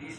20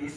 20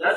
10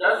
10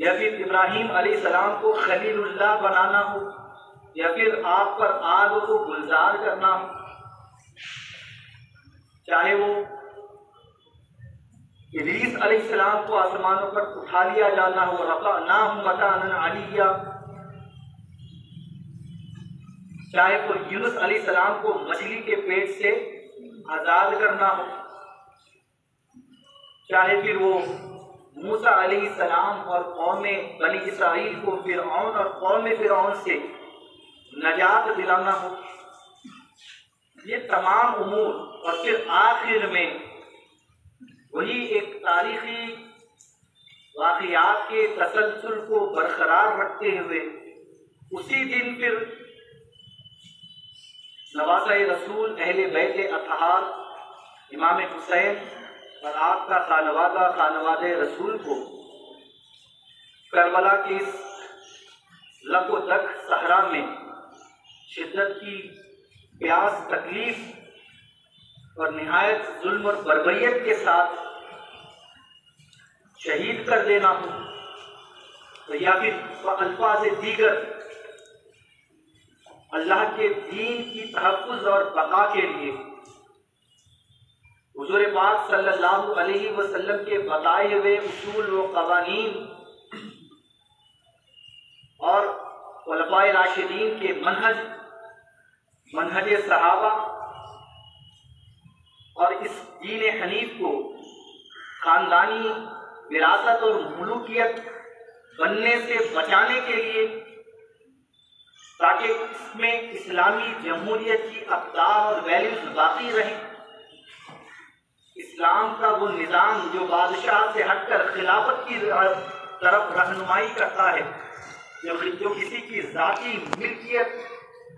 یا پھر ابراہیم علیہ السلام کو خلیل اللہ بنانا ہو، یا پھر آگ پر آگ کو گلزار کرنا ہو، چاہے وہ ادریس علیہ السلام کو آسمانوں پر اٹھا لیا جانا ہو، رفعناہ مکانا علیہ، چاہے وہ یونس علیہ السلام کو مچھلی کے پیٹ سے آزاد کرنا ہو، چاہے پھر وہ موسیٰ علیہ السلام اور قوم بنی اسرائیل کو فرعون اور قوم فرعون سے نجات دلانا ہو، یہ تمام امور، اور پھر آخر میں وہی ایک تاریخی واقعات کے تسلسل کو برقرار رکھتے ہوئے اسی دن پھر نواسۂ رسول اہل بیت اطہار امام حسین اور آپ کا خانوادہ رسول کو کربلا کی اس لک و دک صحرا میں شدت کی پیاس، تکلیف اور نہایت ظلم اور بربریت کے ساتھ شہید کر دینا ہو، تو یا پھر الفاظ دیگر اللہ کے دین کی تحفظ اور بقا کے لیے حضور پاک صلی اللہ علیہ وسلم کے بتائے ہوئے اصول و قوانین اور خلفائے راشدین کے منہج صحابہ اور اس دین حنیف کو خاندانی وراثت اور ملوکیت بننے سے بچانے کے لیے، تاکہ اس میں اسلامی جمہوریت کی اقدار اور ویلیوز باقی رہیں، اسلام کا وہ نظام جو بادشاہ سے ہٹ کر خلافت کی طرف رہنمائی کرتا ہے، جو کسی کی ذاتی ملکیت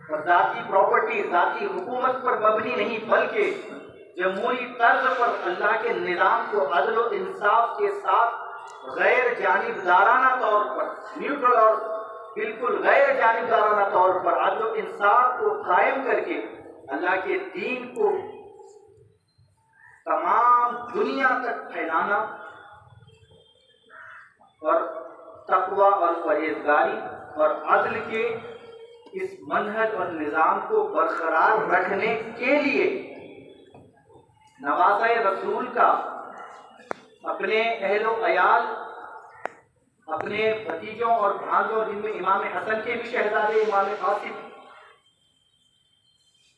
اور ذاتی پراپرٹی، ذاتی حکومت پر مبنی نہیں، بلکہ جمہوری طرز پر اللہ کے نظام کو عدل و انصاف کے ساتھ غیر جانبدارانہ طور پر، نیوٹرل اور بالکل غیر جانبدارانہ طور پر عدل و انصاف کو قائم کر کے اللہ کے دین کو تمام دنیا تک پھیلانا، اور تقوی اور پرہیزگاری اور عدل کے اس منہج اور نظام کو برقرار رکھنے کے لیے نواسۂ رسول کا اپنے اہل و عیال، اپنے بھتیجوں اور بھانجوں، جن میں امام حسن کے بھی شہزادے امام قاسم،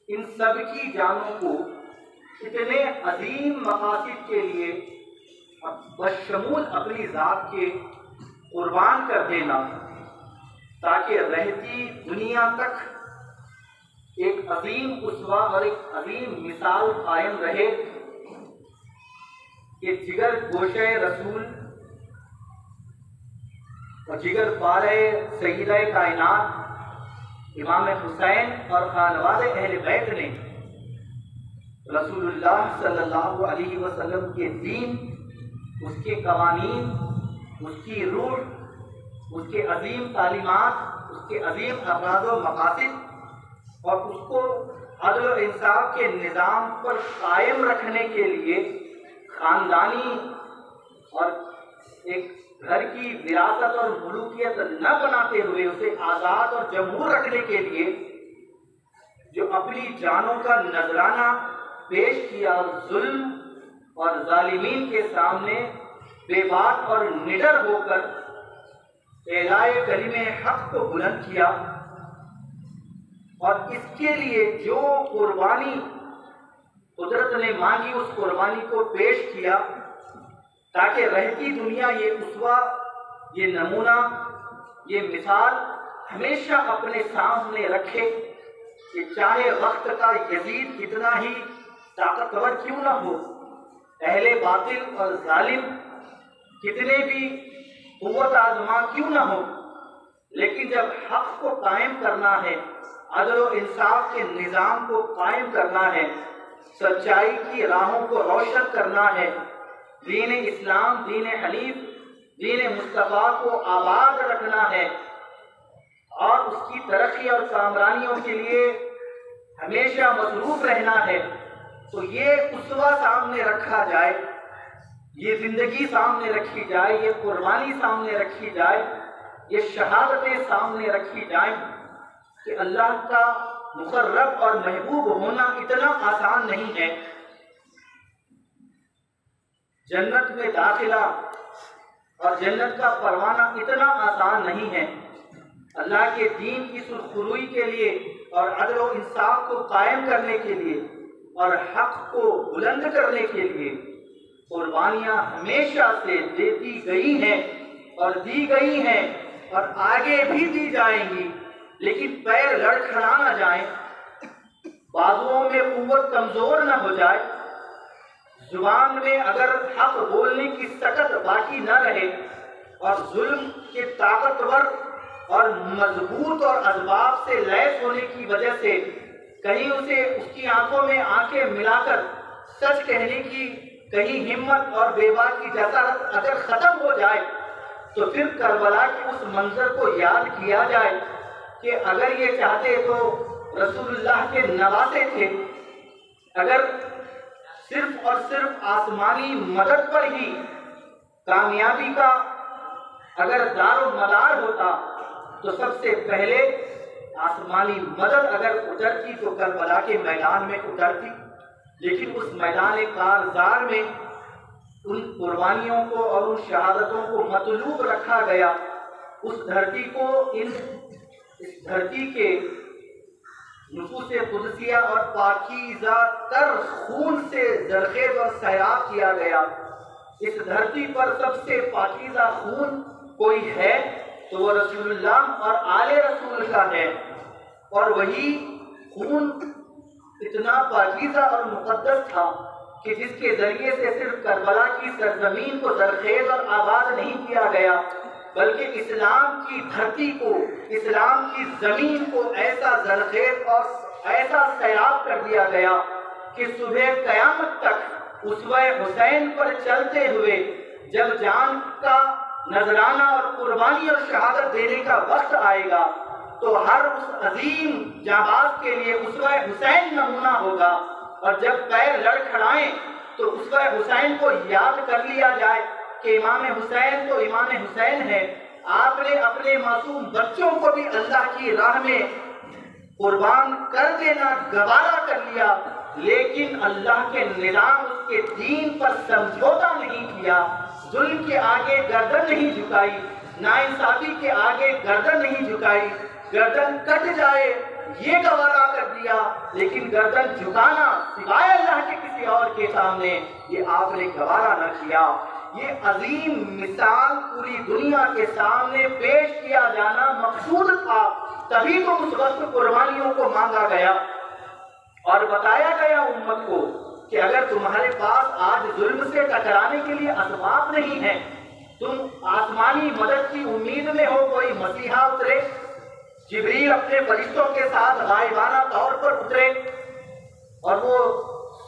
ان سب کی جانوں کو اتنے عظیم مقاصد کے لیے بشمول اپنی ذات کے قربان کر دینا، تاکہ رہتی دنیا تک ایک عظیم اسوہ اور ایک عظیم مثال قائم رہے کہ جگر گوشہ رسول اور جگر پارے سیدہ کائنات امام حسین اور خانوادہ اہل بیت نے رسول اللہ صلی اللہ علیہ وسلم کے دین، اس کے قوانین، اس کی روح، اس کے عظیم تعلیمات، اس کے عظیم افراد و مقاصد اور اس کو عدل و انصاف کے نظام پر قائم رکھنے کے لیے خاندانی اور ایک گھر کی وراثت اور ملوکیت نہ بناتے ہوئے اسے آزاد اور جمہور رکھنے کے لیے جو اپنی جانوں کا نذرانہ پیش کیا، اور ظلم اور ظالمین کے سامنے بے بات اور نڈر ہو کر اعلائے کلمہ حق کو بلند کیا، اور اس کے لیے جو قربانی قدرت نے مانگی اس قربانی کو پیش کیا، تاکہ رہتی دنیا یہ اسوہ، یہ نمونہ، یہ مثال ہمیشہ اپنے سامنے رکھے کہ چاہے وقت کا یزید کتنا ہی طاقتور کیوں نہ ہو، اہل باطل اور ظالم کتنے بھی قوت آزما کیوں نہ ہو، لیکن جب حق کو قائم کرنا ہے، عدل و انصاف کے نظام کو قائم کرنا ہے، سچائی کی راہوں کو روشن کرنا ہے، دین اسلام، دین حنیف، دین مصطفیٰ کو آباد رکھنا ہے اور اس کی ترقی اور کامرانیوں کے لیے ہمیشہ مصروف رہنا ہے، تو یہ اسوہ سامنے رکھا جائے یہ زندگی سامنے رکھی جائے، یہ قربانی سامنے رکھی جائے، یہ شہادتیں سامنے رکھی جائیں کہ اللہ کا مقرب اور محبوب ہونا اتنا آسان نہیں ہے، جنت میں داخلہ اور جنت کا پروانہ اتنا آسان نہیں ہے۔ اللہ کے دین کی سرخروئی کے لیے اور عدل و انصاف کو قائم کرنے کے لیے اور حق کو بلند کرنے کے لیے قربانیاں ہمیشہ سے دیتی گئی ہیں اور دی گئی ہیں اور آگے بھی دی جائیں گی، لیکن پیر لڑکھڑا نہ جائیں، بازوؤں میں قوت کمزور نہ ہو جائے، زبان میں اگر حق بولنے کی سکت باقی نہ رہے اور ظلم کے طاقتور اور مضبوط اور اسباب سے لیس ہونے کی وجہ سے کہیں اسے اس کی آنکھوں میں آنکھیں ملا کر سچ کہنے کی کہیں ہمت اور بیوا کی جسارت اگر ختم ہو جائے تو پھر کربلا کے اس منظر کو یاد کیا جائے کہ اگر یہ چاہتے تو رسول اللہ کے نواسے تھے، اگر صرف اور صرف آسمانی مدد پر ہی کامیابی کا اگر دار و مدار ہوتا تو سب سے پہلے آسمانی مدد اگر اترتی تو کربلا کے میدان میں اترتی، لیکن اس میدان کارزار میں ان قربانیوں کو اور ان شہادتوں کو مطلوب رکھا گیا، اس دھرتی کو اس دھرتی کے نفوس قدسیہ اور پاکیزہ تر خون سے زرخیز اور سیراب کیا گیا۔ اس دھرتی پر سب سے پاکیزہ خون کوئی ہے تو وہ رسول اللہ اور آل رسول کا ہے، اور وہی خون اتنا پاکیزہ اور مقدس تھا کہ جس کے ذریعے سے صرف کربلا کی سرزمین کو زرخیز اور آباد نہیں کیا گیا بلکہ اسلام کی دھرتی کو، اسلام کی زمین کو ایسا زرخیز اور ایسا سیراب کر دیا گیا کہ صبح قیامت تک اسوہ حسین پر چلتے ہوئے جب جان کا نذرانہ اور قربانی اور شہادت دینے کا وقت آئے گا تو ہر اس عظیم جانباز کے لیے اسوہ حسین نمونہ ہوگا، اور جب پیر لڑکھڑائیں تو اسوہ حسین کو یاد کر لیا جائے کہ امام حسین تو امام حسین ہے، آپ نے اپنے معصوم بچوں کو بھی اللہ کی راہ میں قربان کر دینا گوارا کر لیا، لیکن اللہ کے نظام اس کے دین پر سمجھوتا نہیں کیا، ظلم کے آگے گردن نہیں جھکائی، ناانصافی کے آگے گردن نہیں جھکائی، گردن کٹ جائے یہ گوارا کر دیا، لیکن گردن جھکانا سوائے اللہ کے کسی اور کے سامنے یہ آپ نے گوارا نہ کیا۔ یہ عظیم مثال پوری دنیا کے سامنے پیش کیا جانا مقصود تھا، تبھی تو اس وقت قربانیوں کو مانگا گیا اور بتایا گیا امت کو کہ اگر تمہارے پاس آج ظلم سے ٹکرانے کے لیے اسباب نہیں ہیں، تم آسمانی مدد کی امید میں ہو، کوئی مسیحا اترے، جبریل اپنے فرشتوں کے ساتھ غائبانہ طور پر اترے اور وہ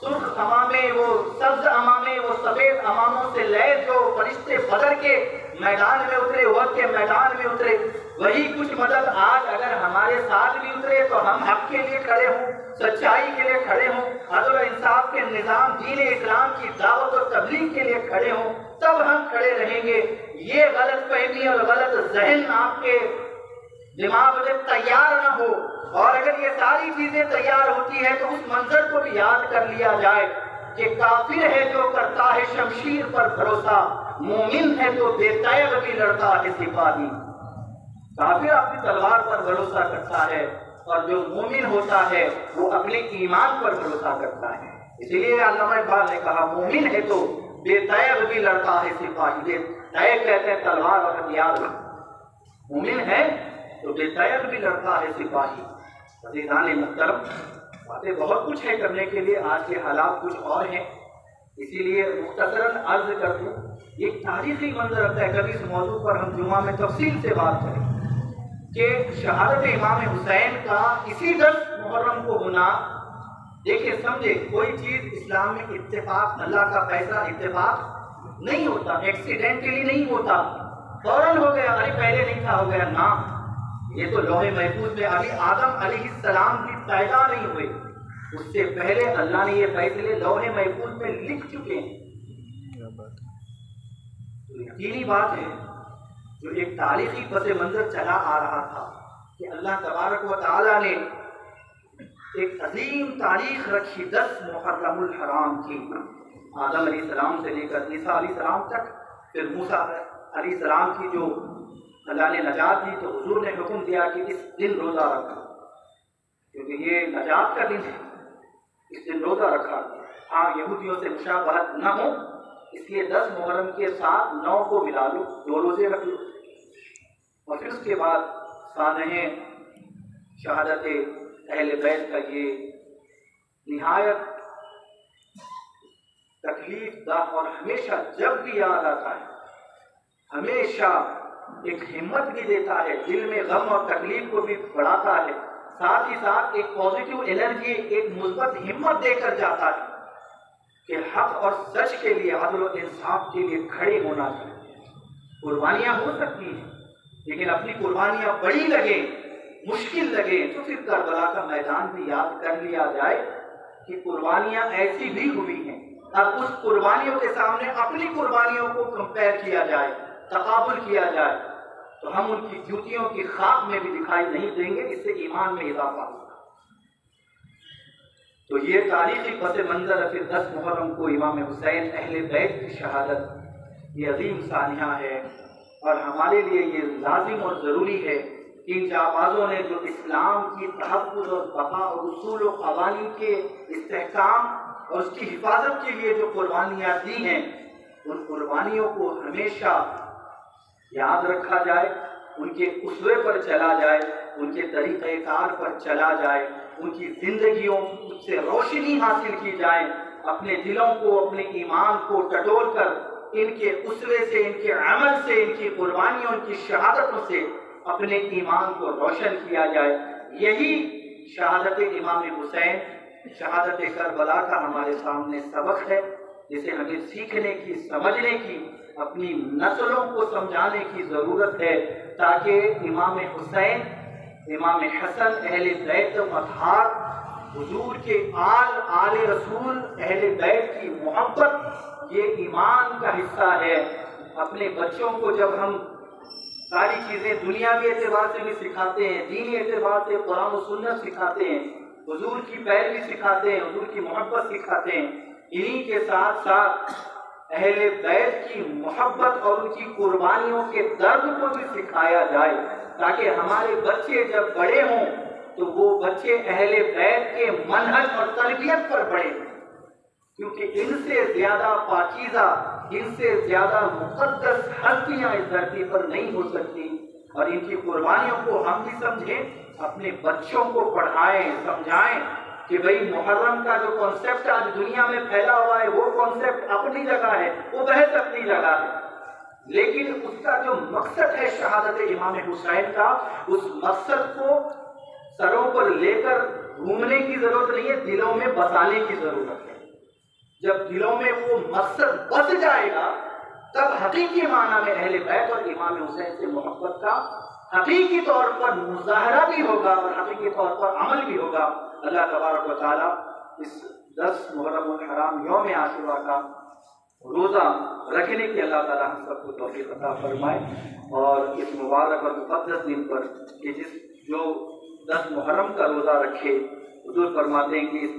سرخ امامے، وہ سبز امامے، وہ سفید اماموں سے لیس جو فرشتے بدر کے میدان میں اترے، احد کے میدان میں اترے، وہی کچھ مدد آج اگر ہمارے ساتھ بھی اترے تو ہم حق کے لیے کھڑے ہوں، سچائی کے لیے کھڑے ہوں، عدل و انصاف کے نظام دین اسلام کی دعوت و تبلیغ کے لیے کھڑے ہوں، تب ہم کھڑے رہیں گے۔ یہ غلط فہمی اور غلط ذہن آپ کے دماغ میں تیار نہ ہو، اور اگر یہ ساری چیزیں تیار ہوتی ہے تو اس منظر کو بھی یاد کر لیا جائے کہ کافر ہے جو کرتا ہے شمشیر پر بھروسہ، مومن ہے تو بے تیغ بھی لڑتا ہے سپاہی۔ کافر اپنی تلوار پر بھروسہ کرتا ہے اور جو مومن ہوتا ہے وہ اپنے ایمان پر بھروسہ کرتا ہے۔ اسی لیے علامہ اقبال نے کہا مومن ہے تو بے تیغ بھی لڑتا ہے سپاہی۔ بے تیغ کہتے ہیں تلوار اور ہتھیار، مومن ہے تو بے تیغ بھی لڑتا ہے سپاہی۔ عزیزان محترم، باتیں بہت کچھ ہے کرنے کے لیے، آج کے حالات کچھ اور ہیں، اسی لیے مختصراً عرض کر دوں، ایک تاریخی منظر رکھتا ہے، کبھی اس موضوع پر ہم جمعہ میں تفصیل سے بات کریں کہ شہادت امام حسین کا اسی 10 محرم کو ہونا، دیکھیں سمجھے، کوئی چیز اسلام میں اتفاق، اللہ کا فیصلہ اتفاق نہیں ہوتا، ایکسیڈنٹلی نہیں ہوتا، فوراً ہو گیا، ارے پہلے نہیں تھا ہو گیا، نہ، یہ تو لوح محفوظ میں ابھی آدم علیہ السلام بھی پیدا نہیں ہوئے، اس سے پہلے اللہ نے یہ فیصلے لوح محفوظ میں لکھ چکے ہیں۔ تو یقینی بات ہے جو ایک تاریخی پس منظر چلا آ رہا تھا کہ اللہ تبارک و تعالیٰ نے ایک عظیم تاریخ رکھی 10 محرم الحرام کی، آدم علیہ السلام سے لے کر عیسیٰ علیہ السلام تک، پھر موسیٰ علیہ السلام کی جو اللہ نے نجات دی تو حضور نے حکم دیا کہ اس دن روزہ رکھا، کیونکہ یہ نجات کا دن ہے، اس دن روزہ رکھا۔ ہاں یہودیوں سے مشابہت نہ ہو اس لیے 10 محرم کے ساتھ 9 کو ملا لو، 2 روزے رکھ لو، اور پھر اس کے بعد سانحِ شہادت اہل بیت کا یہ نہایت تکلیف دہ اور ہمیشہ جب بھی یاد آتا ہے ہمیشہ ایک ہمت بھی دیتا ہے، دل میں غم اور تکلیف کو بھی بڑھاتا ہے، ساتھ ہی ساتھ ایک پازیٹیو انرجی، ایک مثبت ہمت دے کر جاتا ہے کہ حق اور سچ کے لیے، عدل و انصاف کے لیے کھڑے ہونا چاہیے۔ قربانیاں ہو سکتی ہیں لیکن اپنی قربانیاں بڑی لگیں، مشکل لگیں تو پھر کربلا کا میدان بھی یاد کر لیا جائے کہ قربانیاں ایسی بھی ہوئی ہیں، اب اس قربانیوں کے سامنے اپنی قربانیوں کو کمپیئر کیا جائے، تقابل کیا جائے تو ہم ان کی جوتیوں کی خاک میں بھی دکھائی نہیں دیں گے، اس سے ایمان میں اضافہ ہوگا۔ تو یہ تاریخی پس منظر پھر 10 محرم کو امام حسین اہل بیت کی شہادت یہ عظیم سانحہ ہے، اور ہمارے لیے یہ لازم اور ضروری ہے کہ ان جانبازوں نے جو اسلام کی تحفظ اور بقا اور اصول و قوانین کے استحکام اور اس کی حفاظت کے لیے جو قربانیاں دی ہیں، ان قربانیوں کو ہمیشہ یاد رکھا جائے، ان کے اسوے پر چلا جائے، ان کے طریقہ کار پر چلا جائے، ان کی زندگیوں سے روشنی حاصل کی جائے، اپنے دلوں کو، اپنے ایمان کو ٹٹول کر ان کے اسوے سے، ان کے عمل سے، ان کی قربانیوں، ان کی شہادتوں سے اپنے ایمان کو روشن کیا جائے۔ یہی شہادت امام حسین، شہادت کربلا کا ہمارے سامنے سبق ہے، جسے ہمیں سیکھنے کی، سمجھنے کی، اپنی نسلوں کو سمجھانے کی ضرورت ہے، تاکہ امام حسین، امام حسن اہل بیت اطہار، حضور کے آل رسول، اہل بیت کی محبت یہ ایمان کا حصہ ہے۔ اپنے بچوں کو جب ہم ساری چیزیں دنیاوی اعتبار سے بھی سکھاتے ہیں، دینی اعتبار سے قرآن و سنت سکھاتے ہیں، حضور کی پیروی سکھاتے ہیں، حضور کی محبت سکھاتے ہیں، انہی کے ساتھ ساتھ اہل بیت کی محبت اور ان کی قربانیوں کے درد کو بھی سکھایا جائے، تاکہ ہمارے بچے جب بڑے ہوں تو وہ بچے اہل بیت کے منہج اور تربیت پر بڑھے، کیونکہ ان سے زیادہ پاکیزہ، ان سے زیادہ مقدس ہستیاں اس دھرتی پر نہیں ہو سکتی، اور ان کی قربانیوں کو ہم بھی سمجھیں، اپنے بچوں کو پڑھائیں، سمجھائیں کہ بھئی محرم کا جو کانسیپٹ آج دنیا میں پھیلا ہوا ہے وہ کانسیپٹ اپنی جگہ ہے، وہ بحث اپنی جگہ ہے، لیکن اس کا جو مقصد ہے شہادت امام حسین کا، اس مقصد کو سروں پر لے کر گھومنے کی ضرورت نہیں ہے، دلوں میں بسانے کی ضرورت ہے۔ جب دلوں میں وہ مقصد بس جائے گا تب حقیقی معنی میں اہل بیت اور امام حسین سے محبت کا حقیقی طور پر مظاہرہ بھی ہوگا اور حقیقی طور پر عمل بھی ہوگا۔ اللہ تبارک و تعالیٰ اس 10 محرم الحرام یوم عاشوراء کا روزہ رکھنے کی اللہ تعالیٰ ہم سب کو توفیق عطا فرمائے، اور اس مبارک اور مقدس دن پر کہ جو 10 محرم کا روزہ رکھے، حضور فرماتے ہیں کہ اس